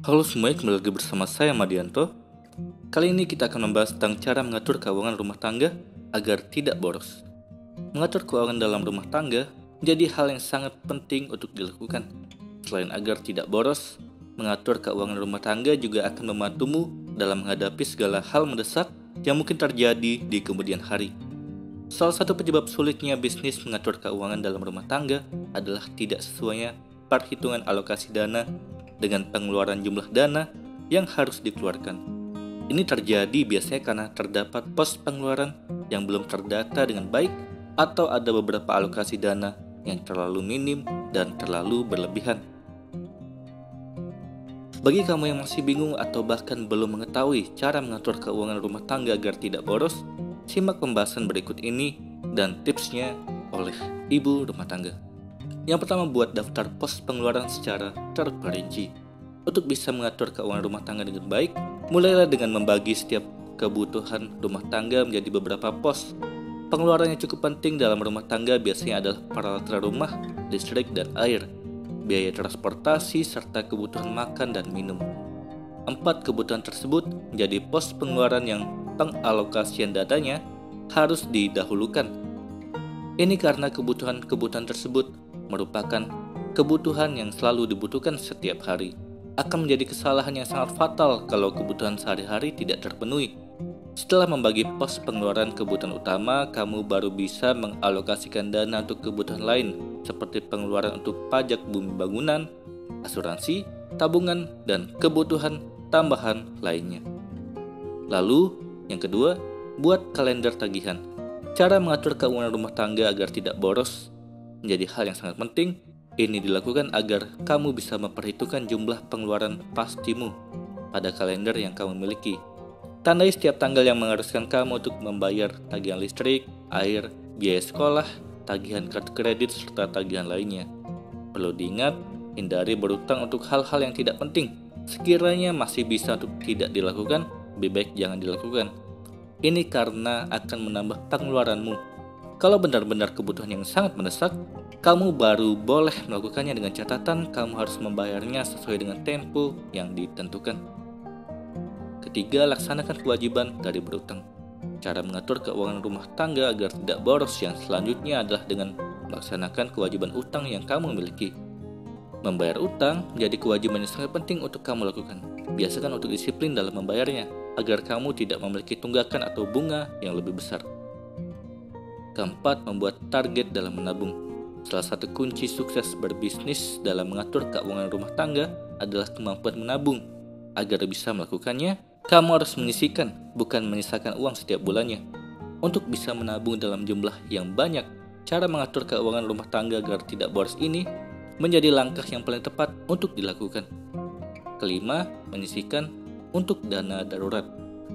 Halo semuanya, kembali lagi bersama saya Madianto. Kali ini kita akan membahas tentang cara mengatur keuangan rumah tangga agar tidak boros. Mengatur keuangan dalam rumah tangga menjadi hal yang sangat penting untuk dilakukan. Selain agar tidak boros, mengatur keuangan rumah tangga juga akan membantumu dalam menghadapi segala hal mendesak yang mungkin terjadi di kemudian hari. Salah satu penyebab sulitnya bisnis mengatur keuangan dalam rumah tangga adalah tidak sesuainya perhitungan alokasi dana dengan pengeluaran jumlah dana yang harus dikeluarkan. Ini terjadi biasanya karena terdapat pos pengeluaran yang belum terdata dengan baik atau ada beberapa alokasi dana yang terlalu minim dan terlalu berlebihan. Bagi kamu yang masih bingung atau bahkan belum mengetahui cara mengatur keuangan rumah tangga agar tidak boros, simak pembahasan berikut ini dan tipsnya oleh ibu rumah tangga. Yang pertama, buat daftar pos pengeluaran secara terperinci. Untuk bisa mengatur keuangan rumah tangga dengan baik, mulailah dengan membagi setiap kebutuhan rumah tangga menjadi beberapa pos. Pengeluaran yang cukup penting dalam rumah tangga biasanya adalah peralatan rumah, listrik, dan air, biaya transportasi, serta kebutuhan makan dan minum. 4 kebutuhan tersebut menjadi pos pengeluaran yang pengalokasian dananya harus didahulukan. Ini karena kebutuhan-kebutuhan tersebut merupakan kebutuhan yang selalu dibutuhkan setiap hari. Akan menjadi kesalahan yang sangat fatal kalau kebutuhan sehari-hari tidak terpenuhi. Setelah membagi pos pengeluaran kebutuhan utama, kamu baru bisa mengalokasikan dana untuk kebutuhan lain, seperti pengeluaran untuk pajak bumi bangunan, asuransi, tabungan, dan kebutuhan tambahan lainnya. Lalu, yang kedua, buat kalender tagihan. Cara mengatur keuangan rumah tangga agar tidak boros menjadi hal yang sangat penting. Ini dilakukan agar kamu bisa memperhitungkan jumlah pengeluaran pastimu pada kalender yang kamu miliki. Tandai setiap tanggal yang mengharuskan kamu untuk membayar tagihan listrik, air, biaya sekolah, tagihan kartu kredit, serta tagihan lainnya. Perlu diingat, hindari berutang untuk hal-hal yang tidak penting. Sekiranya masih bisa untuk tidak dilakukan, lebih baik jangan dilakukan. Ini karena akan menambah pengeluaranmu. Kalau benar-benar kebutuhan yang sangat mendesak, kamu baru boleh melakukannya dengan catatan kamu harus membayarnya sesuai dengan tempo yang ditentukan. Ketiga, laksanakan kewajiban dari berutang. Cara mengatur keuangan rumah tangga agar tidak boros yang selanjutnya adalah dengan melaksanakan kewajiban utang yang kamu miliki. Membayar utang menjadi kewajiban yang sangat penting untuk kamu lakukan. Biasakan untuk disiplin dalam membayarnya, agar kamu tidak memiliki tunggakan atau bunga yang lebih besar. Keempat, membuat target dalam menabung. Salah satu kunci sukses berbisnis dalam mengatur keuangan rumah tangga adalah kemampuan menabung. Agar bisa melakukannya, kamu harus menyisihkan, bukan menyisakan uang setiap bulannya. Untuk bisa menabung dalam jumlah yang banyak, cara mengatur keuangan rumah tangga agar tidak boros ini menjadi langkah yang paling tepat untuk dilakukan. Kelima, menyisihkan untuk dana darurat.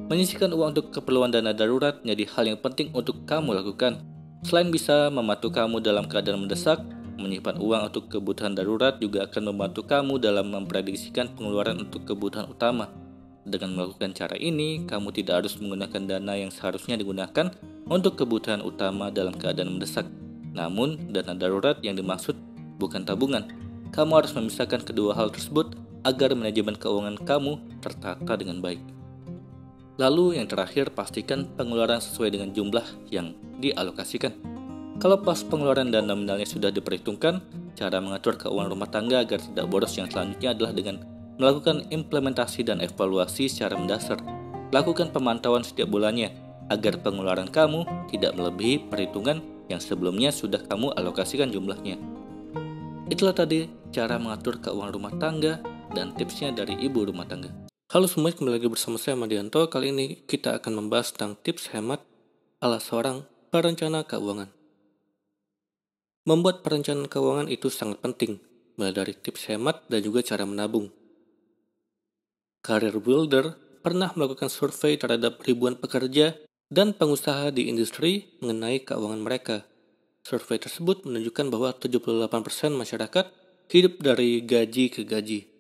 Menyisihkan uang untuk keperluan dana darurat menjadi hal yang penting untuk kamu lakukan. Selain bisa membantu kamu dalam keadaan mendesak, menyimpan uang untuk kebutuhan darurat juga akan membantu kamu dalam memprediksikan pengeluaran untuk kebutuhan utama. Dengan melakukan cara ini, kamu tidak harus menggunakan dana yang seharusnya digunakan untuk kebutuhan utama dalam keadaan mendesak. Namun, dana darurat yang dimaksud bukan tabungan. Kamu harus memisahkan kedua hal tersebut agar manajemen keuangan kamu tertata dengan baik. Lalu yang terakhir, pastikan pengeluaran sesuai dengan jumlah yang dialokasikan. Kalau pos pengeluaran dan nominalnya sudah diperhitungkan, cara mengatur keuangan rumah tangga agar tidak boros yang selanjutnya adalah dengan melakukan implementasi dan evaluasi secara mendasar. Lakukan pemantauan setiap bulannya agar pengeluaran kamu tidak melebihi perhitungan yang sebelumnya sudah kamu alokasikan jumlahnya. Itulah tadi cara mengatur keuangan rumah tangga dan tipsnya dari ibu rumah tangga. Halo semuanya, kembali lagi bersama saya Madianto. Kali ini kita akan membahas tentang tips hemat ala seorang perencana keuangan. Membuat perencanaan keuangan itu sangat penting, mulai dari tips hemat dan juga cara menabung. Career Builder pernah melakukan survei terhadap ribuan pekerja dan pengusaha di industri mengenai keuangan mereka. Survei tersebut menunjukkan bahwa 78% masyarakat hidup dari gaji ke gaji.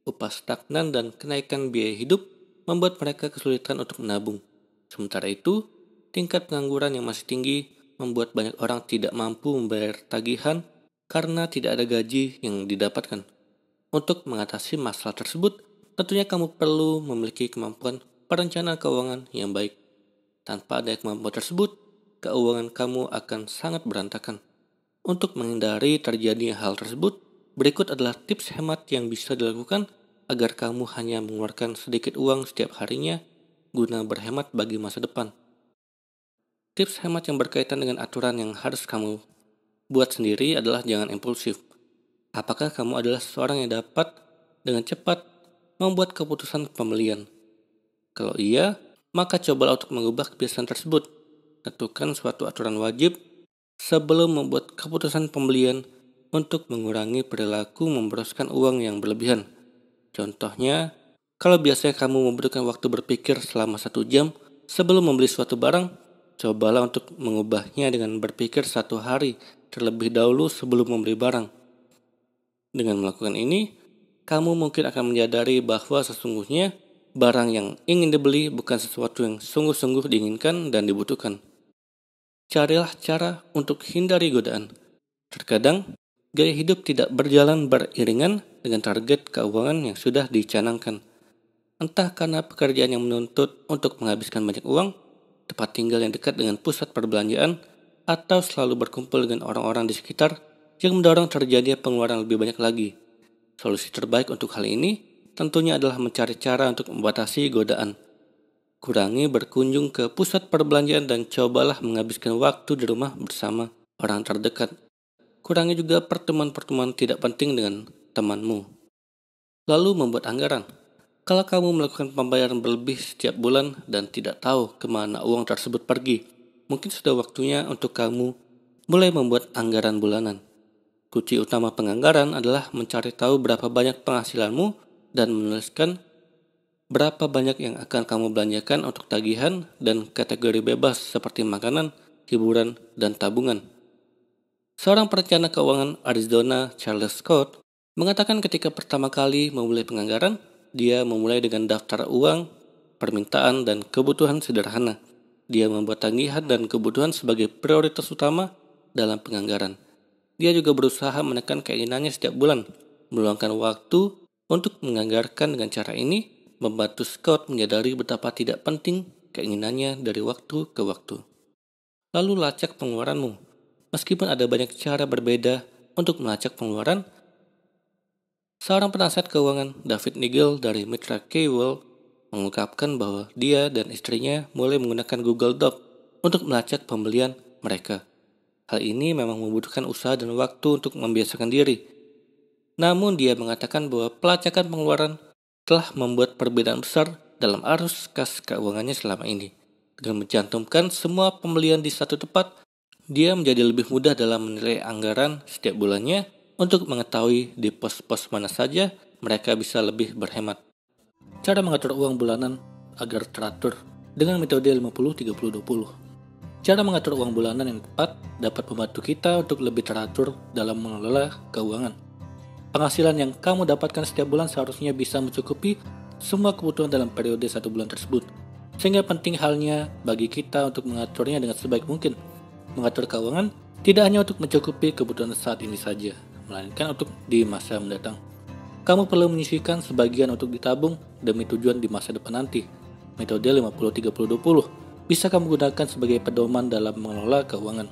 Upah stagnan dan kenaikan biaya hidup membuat mereka kesulitan untuk menabung. Sementara itu, tingkat pengangguran yang masih tinggi membuat banyak orang tidak mampu membayar tagihan karena tidak ada gaji yang didapatkan. Untuk mengatasi masalah tersebut, tentunya kamu perlu memiliki kemampuan perencanaan keuangan yang baik. Tanpa ada kemampuan tersebut, keuangan kamu akan sangat berantakan. Untuk menghindari terjadinya hal tersebut, berikut adalah tips hemat yang bisa dilakukan agar kamu hanya mengeluarkan sedikit uang setiap harinya guna berhemat bagi masa depan. Tips hemat yang berkaitan dengan aturan yang harus kamu buat sendiri adalah jangan impulsif. Apakah kamu adalah seseorang yang dapat dengan cepat membuat keputusan pembelian? Kalau iya, maka cobalah untuk mengubah kebiasaan tersebut. Tentukan suatu aturan wajib sebelum membuat keputusan pembelian untuk mengurangi perilaku memboroskan uang yang berlebihan. Contohnya, kalau biasanya kamu membutuhkan waktu berpikir selama 1 jam sebelum membeli suatu barang, cobalah untuk mengubahnya dengan berpikir 1 hari terlebih dahulu sebelum membeli barang. Dengan melakukan ini, kamu mungkin akan menyadari bahwa sesungguhnya barang yang ingin dibeli bukan sesuatu yang sungguh-sungguh diinginkan dan dibutuhkan. Carilah cara untuk hindari godaan. Terkadang, gaya hidup tidak berjalan beriringan dengan target keuangan yang sudah dicanangkan. Entah karena pekerjaan yang menuntut untuk menghabiskan banyak uang, tempat tinggal yang dekat dengan pusat perbelanjaan, atau selalu berkumpul dengan orang-orang di sekitar yang mendorong terjadinya pengeluaran lebih banyak lagi. Solusi terbaik untuk hal ini tentunya adalah mencari cara untuk membatasi godaan. Kurangi berkunjung ke pusat perbelanjaan dan cobalah menghabiskan waktu di rumah bersama orang terdekat. Kurangi juga pertemuan-pertemuan tidak penting dengan temanmu. Lalu membuat anggaran. Kalau kamu melakukan pembayaran berlebih setiap bulan dan tidak tahu kemana uang tersebut pergi, mungkin sudah waktunya untuk kamu mulai membuat anggaran bulanan. Kunci utama penganggaran adalah mencari tahu berapa banyak penghasilanmu dan menuliskan berapa banyak yang akan kamu belanjakan untuk tagihan dan kategori bebas seperti makanan, hiburan, dan tabungan. Seorang perencana keuangan Arizona, Charles Scott, mengatakan ketika pertama kali memulai penganggaran, dia memulai dengan daftar uang, permintaan, dan kebutuhan sederhana. Dia membuat tagihan dan kebutuhan sebagai prioritas utama dalam penganggaran. Dia juga berusaha menekan keinginannya setiap bulan, meluangkan waktu untuk menganggarkan. Dengan cara ini, membantu Scott menyadari betapa tidak penting keinginannya dari waktu ke waktu. Lalu lacak pengeluaranmu. Meskipun ada banyak cara berbeda untuk melacak pengeluaran, seorang penasihat keuangan, David Nigel dari Mitra Keywell, mengungkapkan bahwa dia dan istrinya mulai menggunakan Google Doc untuk melacak pembelian mereka. Hal ini memang membutuhkan usaha dan waktu untuk membiasakan diri. Namun dia mengatakan bahwa pelacakan pengeluaran telah membuat perbedaan besar dalam arus kas keuangannya selama ini. Dengan mencantumkan semua pembelian di satu tempat, dia menjadi lebih mudah dalam menilai anggaran setiap bulannya untuk mengetahui di pos-pos mana saja mereka bisa lebih berhemat. Cara mengatur uang bulanan agar teratur dengan metode 50-30-20. Cara mengatur uang bulanan yang tepat dapat membantu kita untuk lebih teratur dalam mengelola keuangan. Penghasilan yang kamu dapatkan setiap bulan seharusnya bisa mencukupi semua kebutuhan dalam periode 1 bulan tersebut. Sehingga penting halnya bagi kita untuk mengaturnya dengan sebaik mungkin. Mengatur keuangan tidak hanya untuk mencukupi kebutuhan saat ini saja, melainkan untuk di masa mendatang. Kamu perlu menyisihkan sebagian untuk ditabung demi tujuan di masa depan nanti. Metode 50-30-20 bisa kamu gunakan sebagai pedoman dalam mengelola keuangan.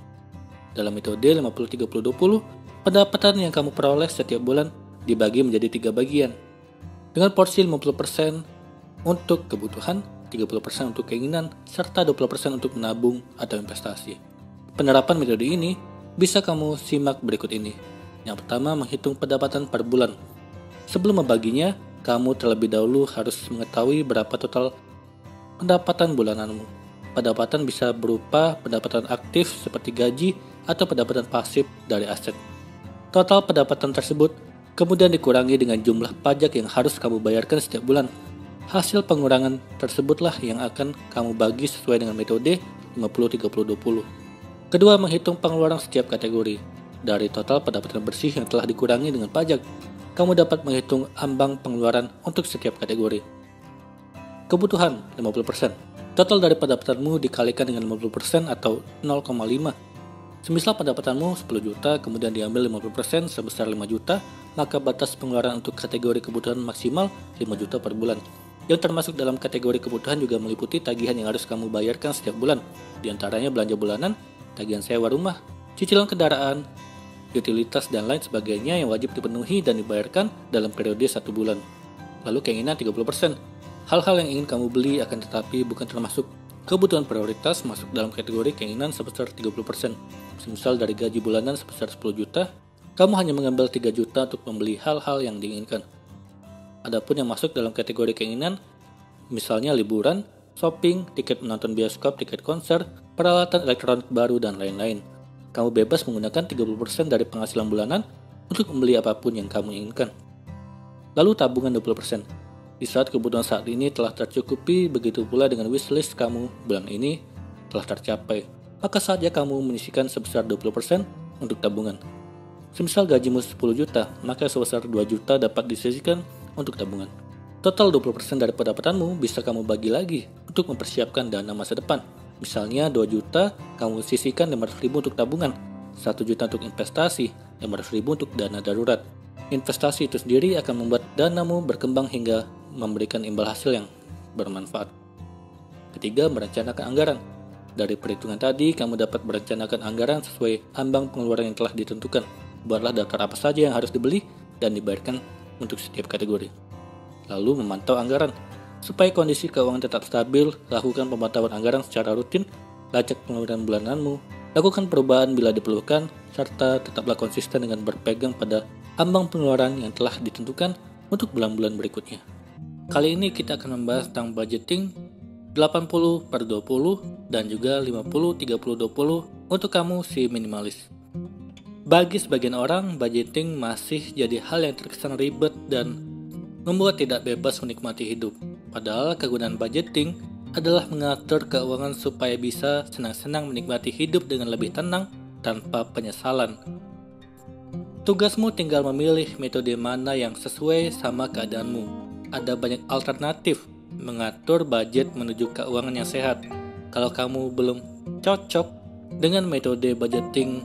Dalam metode 50-30-20, pendapatan yang kamu peroleh setiap bulan dibagi menjadi 3 bagian. Dengan porsi 50% untuk kebutuhan, 30% untuk keinginan, serta 20% untuk menabung atau investasi. Penerapan metode ini bisa kamu simak berikut ini. Yang pertama, menghitung pendapatan per bulan. Sebelum membaginya, kamu terlebih dahulu harus mengetahui berapa total pendapatan bulananmu. Pendapatan bisa berupa pendapatan aktif seperti gaji atau pendapatan pasif dari aset. Total pendapatan tersebut kemudian dikurangi dengan jumlah pajak yang harus kamu bayarkan setiap bulan. Hasil pengurangan tersebutlah yang akan kamu bagi sesuai dengan metode 50-30-20. Kedua, menghitung pengeluaran setiap kategori. Dari total pendapatan bersih yang telah dikurangi dengan pajak, kamu dapat menghitung ambang pengeluaran untuk setiap kategori. Kebutuhan 50%. Total dari pendapatanmu dikalikan dengan 50% atau 0,5. Semisal pendapatanmu 10 juta, kemudian diambil 50% sebesar 5 juta, maka batas pengeluaran untuk kategori kebutuhan maksimal 5 juta per bulan. Yang termasuk dalam kategori kebutuhan juga meliputi tagihan yang harus kamu bayarkan setiap bulan, di antaranya belanja bulanan, tagihan sewa rumah, cicilan kendaraan, utilitas dan lain sebagainya yang wajib dipenuhi dan dibayarkan dalam periode 1 bulan. Lalu keinginan 30%. Hal-hal yang ingin kamu beli akan tetapi bukan termasuk kebutuhan prioritas masuk dalam kategori keinginan sebesar 30%. Semisal dari gaji bulanan sebesar 10 juta, kamu hanya mengambil 3 juta untuk membeli hal-hal yang diinginkan. Adapun yang masuk dalam kategori keinginan, misalnya liburan, shopping, tiket menonton bioskop, tiket konser, peralatan elektronik baru, dan lain-lain. Kamu bebas menggunakan 30% dari penghasilan bulanan untuk membeli apapun yang kamu inginkan. Lalu tabungan 20%. Di saat kebutuhan saat ini telah tercukupi, begitu pula dengan wishlist kamu bulan ini telah tercapai, maka saatnya kamu menyisihkan sebesar 20% untuk tabungan. Semisal gajimu 10 juta, maka sebesar 2 juta dapat disisihkan untuk tabungan. Total 20% dari pendapatanmu bisa kamu bagi lagi untuk mempersiapkan dana masa depan. Misalnya 2 juta, kamu sisihkan 500.000 untuk tabungan, 1 juta untuk investasi, 500.000 untuk dana darurat. Investasi itu sendiri akan membuat danamu berkembang hingga memberikan imbal hasil yang bermanfaat. Ketiga, merencanakan anggaran. Dari perhitungan tadi, kamu dapat merencanakan anggaran sesuai ambang pengeluaran yang telah ditentukan. Buatlah daftar apa saja yang harus dibeli dan dibayarkan untuk setiap kategori. Lalu memantau anggaran. Supaya kondisi keuangan tetap stabil, lakukan pemantauan anggaran secara rutin, lacak pengeluaran bulananmu, lakukan perubahan bila diperlukan, serta tetaplah konsisten dengan berpegang pada ambang pengeluaran yang telah ditentukan untuk bulan-bulan berikutnya. Kali ini kita akan membahas tentang budgeting 80/20 dan juga 50/30/20 untuk kamu si minimalis. Bagi sebagian orang, budgeting masih jadi hal yang terkesan ribet dan membuat tidak bebas menikmati hidup. Padahal kegunaan budgeting adalah mengatur keuangan supaya bisa senang-senang menikmati hidup dengan lebih tenang tanpa penyesalan. Tugasmu tinggal memilih metode mana yang sesuai sama keadaanmu. Ada banyak alternatif mengatur budget menuju keuangan yang sehat. Kalau kamu belum cocok dengan metode budgeting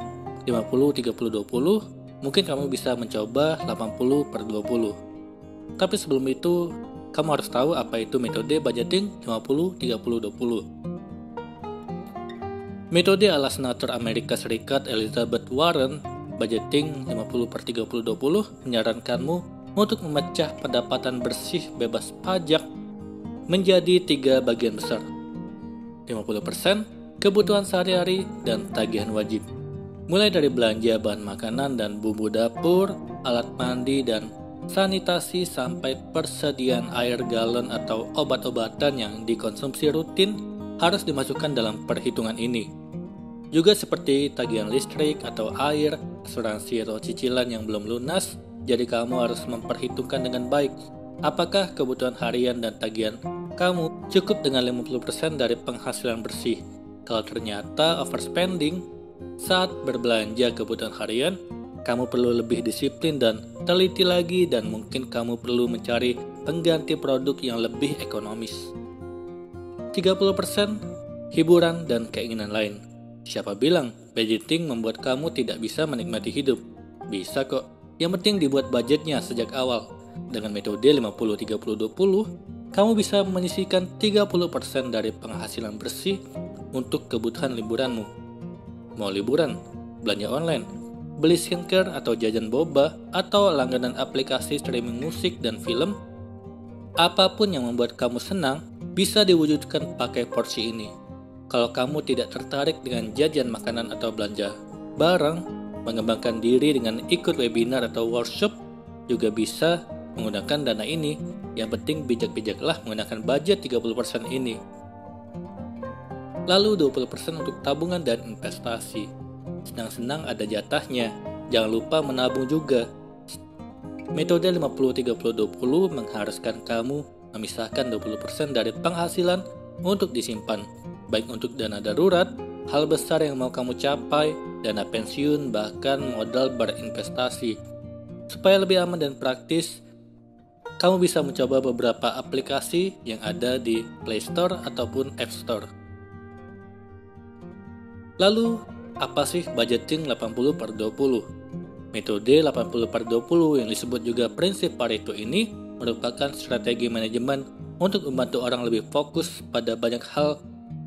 50/30/20, mungkin kamu bisa mencoba 80/20. Tapi sebelum itu, kamu harus tahu apa itu metode budgeting 50/30/20. Metode ala senator Amerika Serikat Elizabeth Warren, budgeting 50/30/20 menyarankanmu untuk memecah pendapatan bersih bebas pajak menjadi 3 bagian besar. 50% kebutuhan sehari-hari dan tagihan wajib. Mulai dari belanja bahan makanan dan bumbu dapur, alat mandi dan sanitasi sampai persediaan air galon atau obat-obatan yang dikonsumsi rutin harus dimasukkan dalam perhitungan ini. Juga seperti tagihan listrik atau air, asuransi atau cicilan yang belum lunas, jadi kamu harus memperhitungkan dengan baik apakah kebutuhan harian dan tagihan kamu cukup dengan 50% dari penghasilan bersih. Kalau ternyata overspending saat berbelanja kebutuhan harian, kamu perlu lebih disiplin dan teliti lagi dan mungkin kamu perlu mencari pengganti produk yang lebih ekonomis. 30% hiburan dan keinginan lain. Siapa bilang budgeting membuat kamu tidak bisa menikmati hidup? Bisa kok. Yang penting dibuat budgetnya sejak awal. Dengan metode 50/30/20, kamu bisa menyisihkan 30% dari penghasilan bersih untuk kebutuhan liburanmu. Mau liburan, belanja online, beli skincare atau jajan boba, atau langganan aplikasi streaming musik dan film, apapun yang membuat kamu senang bisa diwujudkan pakai porsi ini. Kalau kamu tidak tertarik dengan jajan makanan atau belanja barang, mengembangkan diri dengan ikut webinar atau workshop juga bisa menggunakan dana ini. Yang penting bijak-bijaklah menggunakan budget 30% ini. Lalu 20% untuk tabungan dan investasi. Senang-senang ada jatahnya. Jangan lupa menabung juga. Metode 50/30/20 mengharuskan kamu memisahkan 20% dari penghasilan untuk disimpan, baik untuk dana darurat, hal besar yang mau kamu capai, dana pensiun, bahkan modal berinvestasi. Supaya lebih aman dan praktis, kamu bisa mencoba beberapa aplikasi yang ada di Play Store ataupun App Store. Lalu, apa sih budgeting 80/20? Metode 80/20 yang disebut juga prinsip Pareto ini merupakan strategi manajemen untuk membantu orang lebih fokus pada banyak hal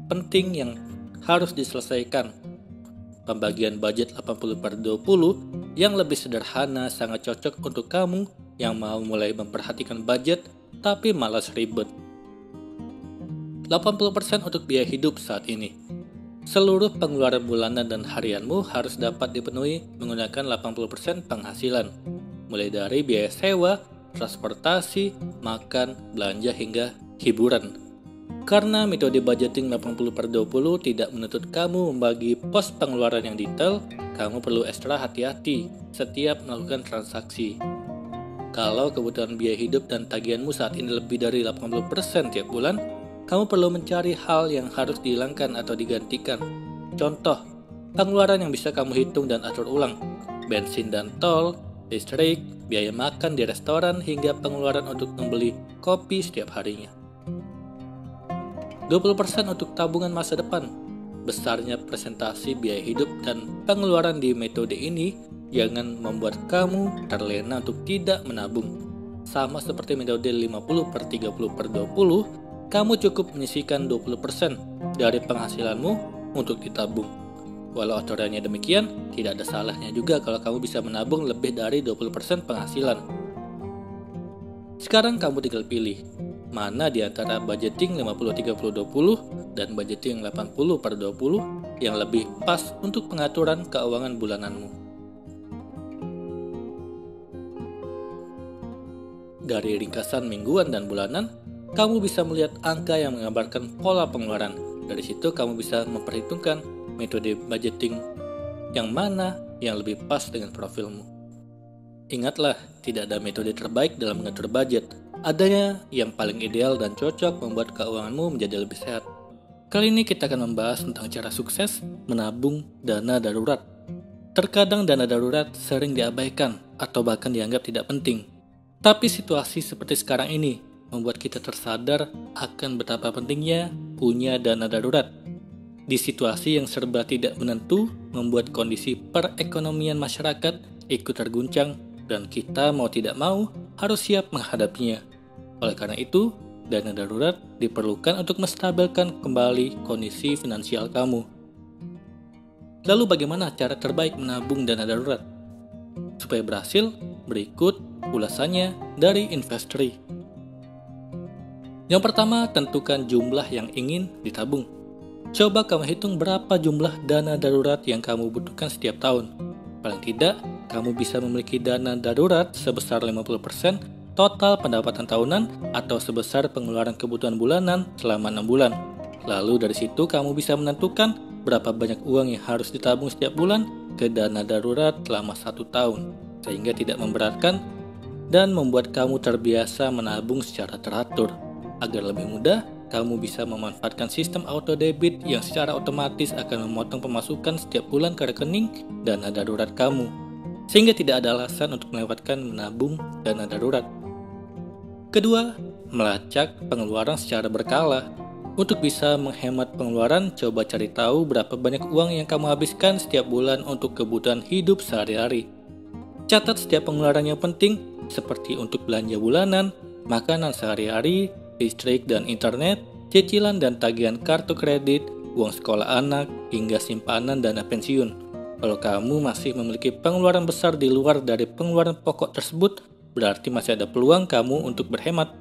penting yang harus diselesaikan. Pembagian budget 80/20 yang lebih sederhana sangat cocok untuk kamu yang mau mulai memperhatikan budget tapi malas ribet. 80% untuk biaya hidup saat ini. Seluruh pengeluaran bulanan dan harianmu harus dapat dipenuhi menggunakan 80% penghasilan, mulai dari biaya sewa, transportasi, makan, belanja hingga hiburan. Karena metode budgeting 80/20 tidak menuntut kamu membagi pos pengeluaran yang detail, kamu perlu ekstra hati-hati setiap melakukan transaksi. Kalau kebutuhan biaya hidup dan tagihanmu saat ini lebih dari 80% tiap bulan, kamu perlu mencari hal yang harus dihilangkan atau digantikan. Contoh, pengeluaran yang bisa kamu hitung dan atur ulang, bensin dan tol, listrik, biaya makan di restoran, hingga pengeluaran untuk membeli kopi setiap harinya. 20% untuk tabungan masa depan. Besarnya presentasi biaya hidup dan pengeluaran di metode ini jangan membuat kamu terlena untuk tidak menabung. Sama seperti metode 50/30/20, kamu cukup menyisihkan 20% dari penghasilanmu untuk ditabung. Walau aturannya demikian, tidak ada salahnya juga kalau kamu bisa menabung lebih dari 20% penghasilan. Sekarang kamu tinggal pilih, mana di antara budgeting 50/30/20 dan budgeting 80/20 yang lebih pas untuk pengaturan keuangan bulananmu. Dari ringkasan mingguan dan bulanan, kamu bisa melihat angka yang menggambarkan pola pengeluaran. Dari situ kamu bisa memperhitungkan metode budgeting yang mana yang lebih pas dengan profilmu. Ingatlah, tidak ada metode terbaik dalam mengatur budget. Adanya yang paling ideal dan cocok membuat keuanganmu menjadi lebih sehat. Kali ini kita akan membahas tentang cara sukses menabung dana darurat. Terkadang dana darurat sering diabaikan atau bahkan dianggap tidak penting. Tapi situasi seperti sekarang ini membuat kita tersadar akan betapa pentingnya punya dana darurat. Di situasi yang serba tidak menentu, membuat kondisi perekonomian masyarakat ikut terguncang dan kita mau tidak mau harus siap menghadapinya. Oleh karena itu, dana darurat diperlukan untuk menstabilkan kembali kondisi finansial kamu. Lalu bagaimana cara terbaik menabung dana darurat? Supaya berhasil, berikut ulasannya dari Investory. Yang pertama, tentukan jumlah yang ingin ditabung. Coba kamu hitung berapa jumlah dana darurat yang kamu butuhkan setiap tahun. Paling tidak, kamu bisa memiliki dana darurat sebesar 50% total pendapatan tahunan atau sebesar pengeluaran kebutuhan bulanan selama 6 bulan. Lalu dari situ kamu bisa menentukan berapa banyak uang yang harus ditabung setiap bulan ke dana darurat selama 1 tahun, sehingga tidak memberatkan dan membuat kamu terbiasa menabung secara teratur. Agar lebih mudah, kamu bisa memanfaatkan sistem auto debit yang secara otomatis akan memotong pemasukan setiap bulan ke rekening dana darurat kamu, sehingga tidak ada alasan untuk melewatkan menabung dana darurat. Kedua, melacak pengeluaran secara berkala. Untuk bisa menghemat pengeluaran, coba cari tahu berapa banyak uang yang kamu habiskan setiap bulan untuk kebutuhan hidup sehari-hari. Catat setiap pengeluaran yang penting, seperti untuk belanja bulanan, makanan sehari-hari, listrik dan internet, cicilan dan tagihan kartu kredit, uang sekolah anak, hingga simpanan dana pensiun. Kalau kamu masih memiliki pengeluaran besar di luar dari pengeluaran pokok tersebut, berarti masih ada peluang kamu untuk berhemat.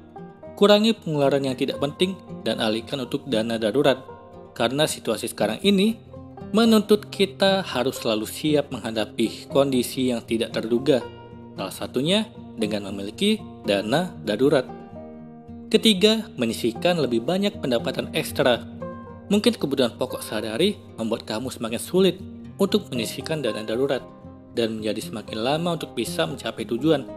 Kurangi pengeluaran yang tidak penting dan alihkan untuk dana darurat. Karena situasi sekarang ini menuntut kita harus selalu siap menghadapi kondisi yang tidak terduga. Salah satunya dengan memiliki dana darurat. Ketiga, menyisihkan lebih banyak pendapatan ekstra. Mungkin kebutuhan pokok sehari-hari membuat kamu semakin sulit untuk menyisihkan dana darurat dan menjadi semakin lama untuk bisa mencapai tujuan.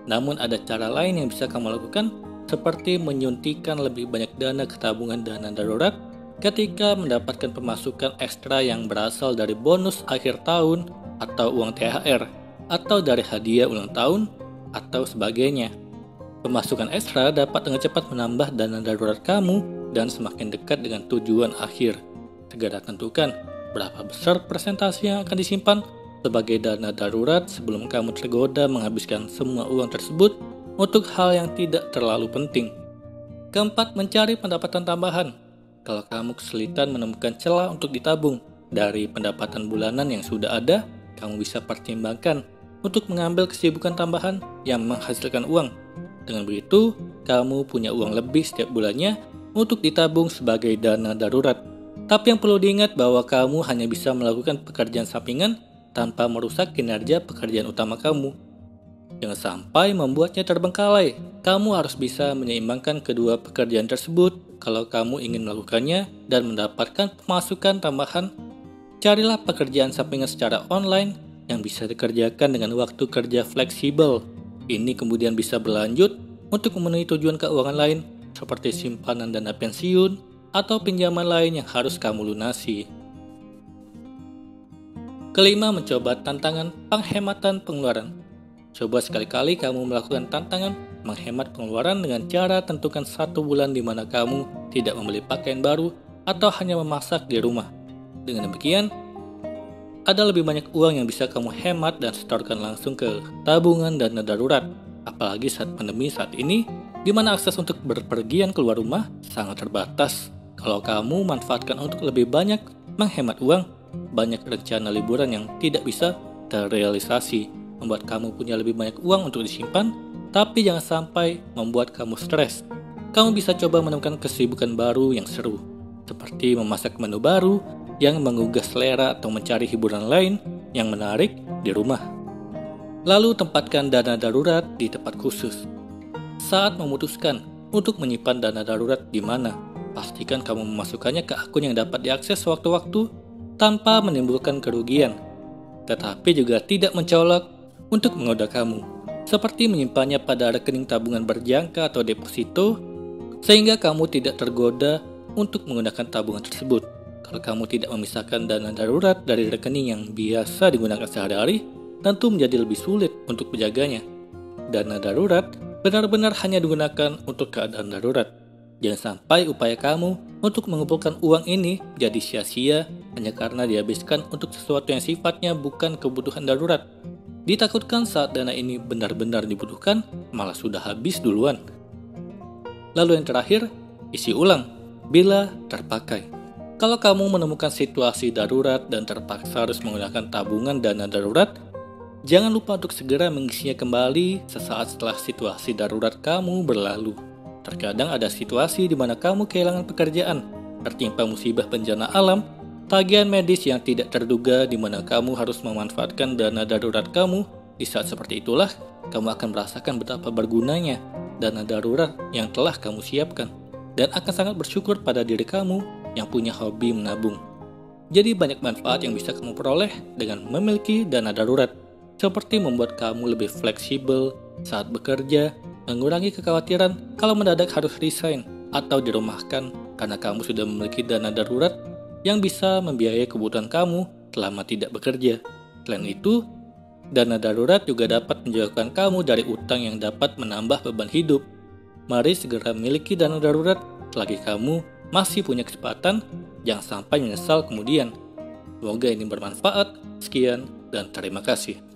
Namun ada cara lain yang bisa kamu lakukan, seperti menyuntikkan lebih banyak dana ke tabungan dana darurat ketika mendapatkan pemasukan ekstra yang berasal dari bonus akhir tahun atau uang THR, atau dari hadiah ulang tahun, atau sebagainya. Pemasukan ekstra dapat dengan cepat menambah dana darurat kamu dan semakin dekat dengan tujuan akhir. Segera tentukan berapa besar persentase yang akan disimpan sebagai dana darurat sebelum kamu tergoda menghabiskan semua uang tersebut untuk hal yang tidak terlalu penting. Keempat, mencari pendapatan tambahan. Kalau kamu kesulitan menemukan celah untuk ditabung dari pendapatan bulanan yang sudah ada, kamu bisa pertimbangkan untuk mengambil kesibukan tambahan yang menghasilkan uang. Dengan begitu, kamu punya uang lebih setiap bulannya untuk ditabung sebagai dana darurat. Tapi yang perlu diingat bahwa kamu hanya bisa melakukan pekerjaan sampingan tanpa merusak kinerja pekerjaan utama kamu. Jangan sampai membuatnya terbengkalai. Kamu harus bisa menyeimbangkan kedua pekerjaan tersebut. Kalau kamu ingin melakukannya dan mendapatkan pemasukan tambahan, carilah pekerjaan sampingan secara online yang bisa dikerjakan dengan waktu kerja fleksibel. Ini kemudian bisa berlanjut untuk memenuhi tujuan keuangan lain seperti simpanan dana pensiun atau pinjaman lain yang harus kamu lunasi. Kelima, mencoba tantangan penghematan pengeluaran. Coba sekali-kali kamu melakukan tantangan menghemat pengeluaran dengan cara tentukan 1 bulan di mana kamu tidak membeli pakaian baru atau hanya memasak di rumah. Dengan demikian, ada lebih banyak uang yang bisa kamu hemat dan setorkan langsung ke tabungan dana darurat. Apalagi saat pandemi saat ini, di mana akses untuk berpergian keluar rumah sangat terbatas. Kalau kamu manfaatkan untuk lebih banyak menghemat uang, banyak rencana liburan yang tidak bisa terrealisasi, membuat kamu punya lebih banyak uang untuk disimpan, tapi jangan sampai membuat kamu stres. Kamu bisa coba menemukan kesibukan baru yang seru, seperti memasak menu baru yang menggugah selera atau mencari hiburan lain yang menarik di rumah. Lalu tempatkan dana darurat di tempat khusus. Saat memutuskan untuk menyimpan dana darurat di mana, pastikan kamu memasukkannya ke akun yang dapat diakses sewaktu-waktu tanpa menimbulkan kerugian, tetapi juga tidak mencolok untuk menggoda kamu, seperti menyimpannya pada rekening tabungan berjangka atau deposito, sehingga kamu tidak tergoda untuk menggunakan tabungan tersebut. Kalau kamu tidak memisahkan dana darurat dari rekening yang biasa digunakan sehari-hari, tentu menjadi lebih sulit untuk menjaganya. Dana darurat benar-benar hanya digunakan untuk keadaan darurat. Jangan sampai upaya kamu untuk mengumpulkan uang ini jadi sia-sia hanya karena dihabiskan untuk sesuatu yang sifatnya bukan kebutuhan darurat. Ditakutkan saat dana ini benar-benar dibutuhkan, malah sudah habis duluan. Lalu yang terakhir, isi ulang bila terpakai. Kalau kamu menemukan situasi darurat dan terpaksa harus menggunakan tabungan dana darurat, jangan lupa untuk segera mengisinya kembali sesaat setelah situasi darurat kamu berlalu. Terkadang ada situasi di mana kamu kehilangan pekerjaan, tertimpa musibah bencana alam, tagihan medis yang tidak terduga di mana kamu harus memanfaatkan dana darurat kamu. Di saat seperti itulah, kamu akan merasakan betapa bergunanya dana darurat yang telah kamu siapkan, dan akan sangat bersyukur pada diri kamu yang punya hobi menabung. Jadi banyak manfaat yang bisa kamu peroleh dengan memiliki dana darurat, seperti membuat kamu lebih fleksibel saat bekerja, mengurangi kekhawatiran kalau mendadak harus resign atau dirumahkan karena kamu sudah memiliki dana darurat yang bisa membiayai kebutuhan kamu selama tidak bekerja. Selain itu, dana darurat juga dapat menjauhkan kamu dari utang yang dapat menambah beban hidup. Mari segera miliki dana darurat selagi kamu masih punya kesempatan, jangan sampai menyesal kemudian. Semoga ini bermanfaat. Sekian dan terima kasih.